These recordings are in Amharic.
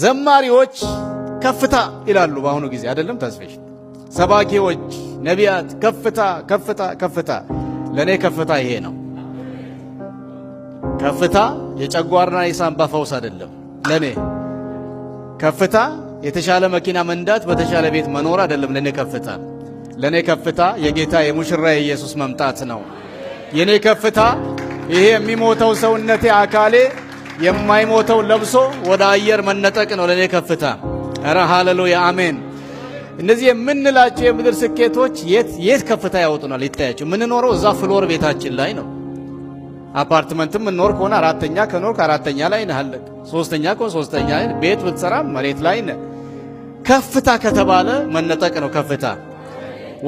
ዘማሪዎች ከፍታ ይላሉ በአሁኑ ጊዜ አይደለም ተስፈሽ ሰባኪዎች ነቢያት ከፍታ ከፍታ ከፍታ ለኔ ከፍታ ይሄ ነው ከፍታ የጨጓራና የሳምባ ፈውስ አይደለም ለኔ ከፍታ የተሻለ መኪና መንዳት በተሻለ ቤት መኖር አይደለም ለኔ ከፍታ የጌታ የሙሽራ ኢየሱስ መምጣት ነው የኔ ከፍታ ይሄ የሚሞተው ሰውነቴ አካሌ የማይሞተው ለብሶ ወደ አየር መነጠቅ ነው ለኔ ከፍታ ኧረ ሃሌሉያ አሜን እነዚህ የምንላቸው የምድር ስኬቶች የት ከፍታ ያወጡናል ይታያችሁ ምን ኖረው እዛ ፍሎር ቤታችን ላይ ነው አፓርትመንትም ምን ከሆነ አራተኛ ከኖርክ አራተኛ ላይ ነህ አለቅ ሶስተኛ ከሆነ ሶስተኛ ቤት ብትሰራ መሬት ላይ ነህ ከፍታ ከተባለ መነጠቅ ነው ከፍታ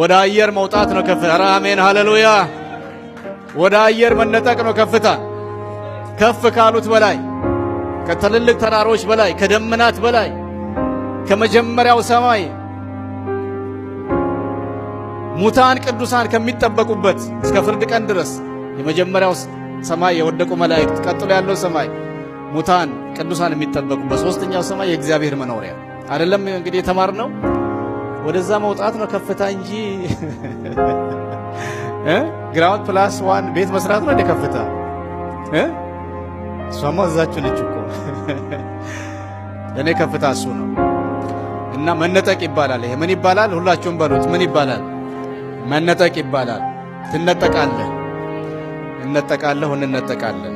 ወደ አየር መውጣት ነው ከፍታ ኧረ አሜን ሃሌሉያ ወደ አየር መነጠቅ ነው ከፍታ ከፍ ካሉት በላይ ከትልልቅ ተራሮች በላይ ከደመናት በላይ ከመጀመሪያው ሰማይ ሙታን ቅዱሳን ከሚጠበቁበት እስከ ፍርድ ቀን ድረስ የመጀመሪያው ሰማይ የወደቁ መላእክት ቀጥሎ ያለው ሰማይ ሙታን ቅዱሳን የሚጠበቁበት ሶስተኛው ሰማይ የእግዚአብሔር መኖሪያ አይደለም እንግዲህ የተማርነው ወደዛ መውጣት ነው ከፍታ እንጂ ግራውንድ ፕላስ 1 ቤት መስራት ነው ከፍታ ሷማ እዛችሁ ነች እኮ ለኔ ከፍታ እሱ ነው እና መነጠቅ ይባላል ይሄ ምን ይባላል ሁላችሁም በሉት ምን ይባላል መነጠቅ ይባላል ትነጠቃለህ እንነጠቃለን